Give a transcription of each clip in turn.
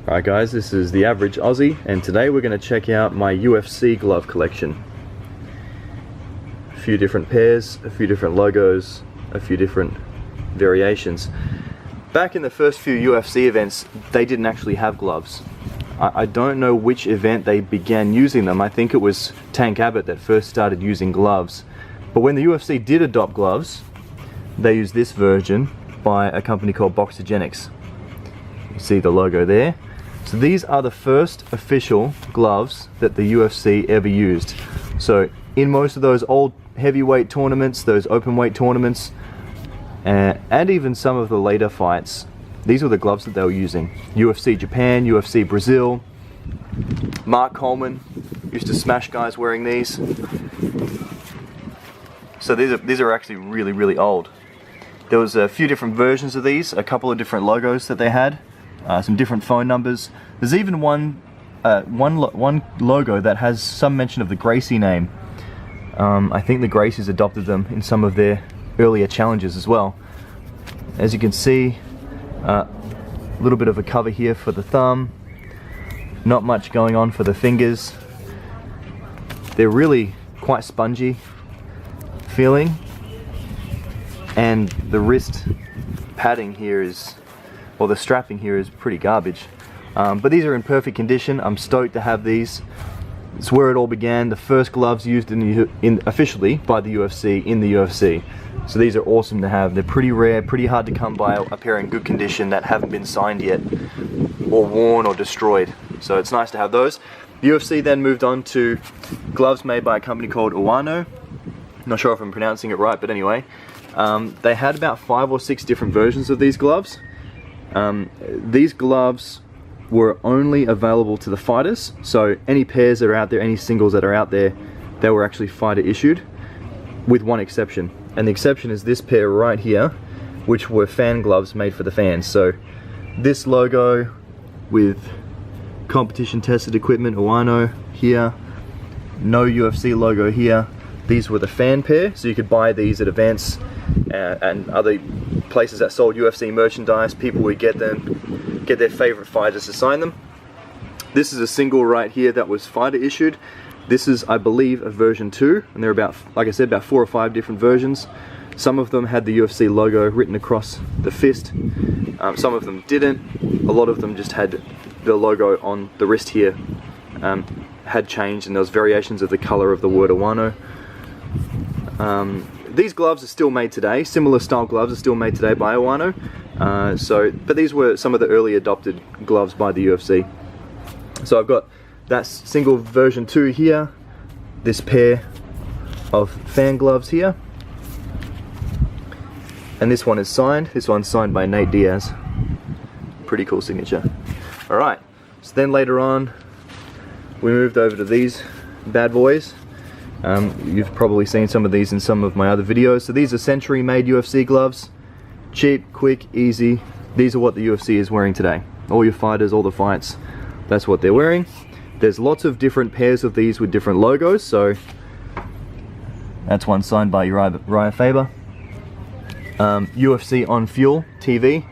Alright guys, this is the Average Aussie, and today we're going to check out my UFC glove collection. A few different pairs, a few different logos, a few different variations. Back in the first few UFC events, they didn't actually have gloves. I don't know which event they began using them. I think it was Tank Abbott that first started using gloves. But when the UFC did adopt gloves, they used this version by a company called Genex. You see the logo there. So these are the first official gloves that the UFC ever used. So in most of those old heavyweight tournaments, those open weight tournaments, and even some of the later fights, these were the gloves that they were using. UFC Japan, UFC Brazil. Mark Coleman used to smash guys wearing these. So these are actually really old. There was a few different versions of these, a couple of different logos that they had. Some different phone numbers. There's even one logo that has some mention of the Gracie name. I think the Gracies adopted them in some of their earlier challenges as well. As you can see, a little bit of a cover here for the thumb. Not much going on for the fingers. They're really quite spongy feeling, and the wrist padding here is, or the strapping here is pretty garbage. But these are in perfect condition. I'm stoked to have these. It's where it all began. The first gloves used officially by the UFC in the UFC. So these are awesome to have. They're pretty rare, pretty hard to come by a pair in good condition that haven't been signed yet, or worn or destroyed. So it's nice to have those. The UFC then moved on to gloves made by a company called Uano. Not sure if I'm pronouncing it right, but anyway. They had about 5 or 6 different versions of these gloves. These gloves were only available to the fighters, so any pairs that are out there, any singles that are out there, they were actually fighter issued, with one exception. And the exception is this pair right here, which were fan gloves made for the fans. So this logo with competition tested equipment, Uano here, no UFC logo here. These were the fan pair, so you could buy these at events and other places that sold UFC merchandise. People would get them, get their favorite fighters to sign them. This is a single right here that was fighter issued. This is, I believe, a version 2, and there are about, like I said, about 4 or 5 different versions. Some of them had the UFC logo written across the fist. Some of them didn't. A lot of them just had the logo on the wrist here. Had changed, and there was variations of the color of the word Uano. These gloves are still made today. Similar style gloves are still made today by Uano. But these were some of the early adopted gloves by the UFC. So I've got that single version 2 here, this pair of fan gloves here, and this one is signed. This one's signed by Nate Diaz. Pretty cool signature. Alright, so then later on we moved over to these bad boys. You've probably seen some of these in some of my other videos. So these are Century made UFC gloves. Cheap, quick, easy. These are what the UFC is wearing today. All your fighters, all the fights, that's what they're wearing. There's lots of different pairs of these with different logos. So that's one signed by Uriah Faber. UFC On Fuel TV.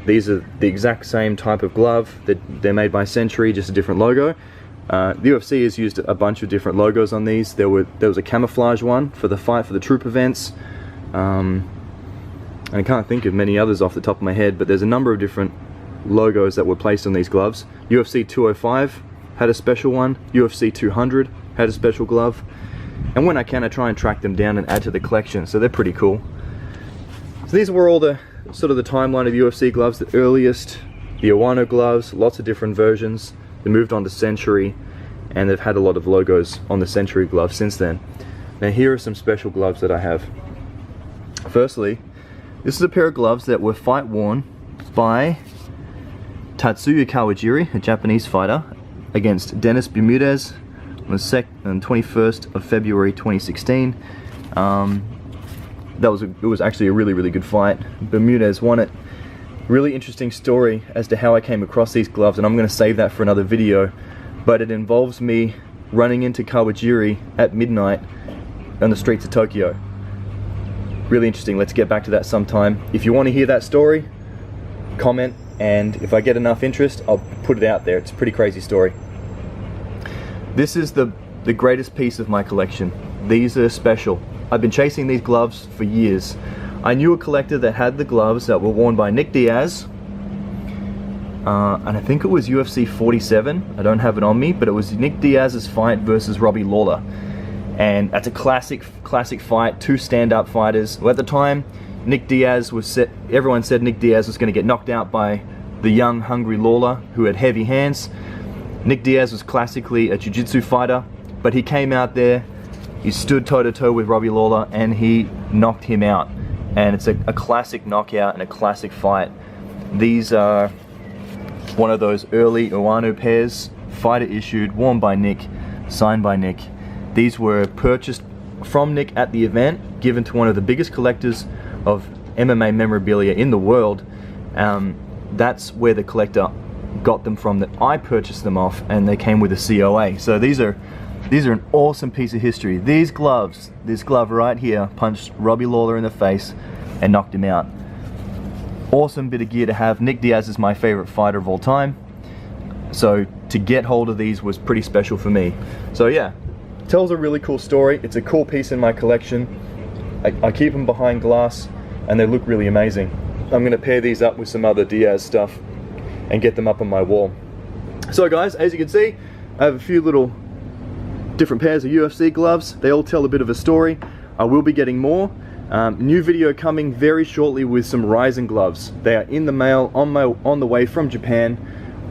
These are the exact same type of glove. They're made by Century, just a different logo. The UFC has used a bunch of different logos on these. There was a camouflage one for the fight, for the troop events. And I can't think of many others off the top of my head, but there's a number of different logos that were placed on these gloves. UFC 205 had a special one. UFC 200 had a special glove. And when I can, I try and track them down and add to the collection, so they're pretty cool. So these were all the sort of the timeline of UFC gloves. The earliest, the Uano gloves, lots of different versions. They moved on to Century, and they've had a lot of logos on the Century glove since then. Now here are some special gloves that I have. Firstly, this is a pair of gloves that were fight worn by Tatsuya Kawajiri, a Japanese fighter, against Dennis Bermudez on the 21st of February 2016. It was actually a really good fight. Bermudez won it. Really interesting story as to how I came across these gloves, and I'm going to save that for another video, but it involves me running into Kawajiri at midnight on the streets of Tokyo. Really interesting. Let's get back to that sometime. If you want to hear that story, comment, and if I get enough interest, I'll put it out there. It's a pretty crazy story. This is the greatest piece of my collection. These are special. I've been chasing these gloves for years. I knew a collector that had the gloves that were worn by Nick Diaz, and I think it was UFC 47. I don't have it on me, but it was Nick Diaz's fight versus Robbie Lawler. And that's a classic fight, two stand-up fighters. Well, at the time, Nick Diaz was set, everyone said Nick Diaz was going to get knocked out by the young, hungry Lawler, who had heavy hands. Nick Diaz was classically a jiu-jitsu fighter, but he came out there, he stood toe-to-toe with Robbie Lawler, and he knocked him out. And it's a classic knockout and a classic fight. These are one of those early Uano pairs, fighter issued, worn by Nick, signed by Nick. These were purchased from Nick at the event, given to one of the biggest collectors of MMA memorabilia in the world. That's where the collector got them from, that I purchased them off, and they came with a COA. So these are an awesome piece of history. These gloves, this glove right here, punched Robbie Lawler in the face and knocked him out. Awesome bit of gear to have. Nick Diaz is my favorite fighter of all time, so to get hold of these was pretty special for me. So yeah, tells a really cool story. It's a cool piece in my collection. I keep them behind glass and they look really amazing. I'm going to pair these up with some other Diaz stuff and get them up on my wall. So guys, as you can see, I have a few little different pairs of UFC gloves. They all tell a bit of a story. I will be getting more. New video coming very shortly with some Ryzen gloves. They are in the mail on the way from Japan.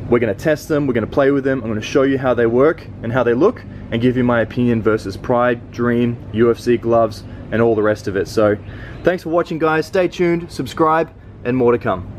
We're going to test them, we're going to play with them, I'm going to show you how they work and how they look, and give you my opinion versus Pride, Dream, UFC gloves, and all the rest of it. So thanks for watching guys, stay tuned, subscribe, and more to come.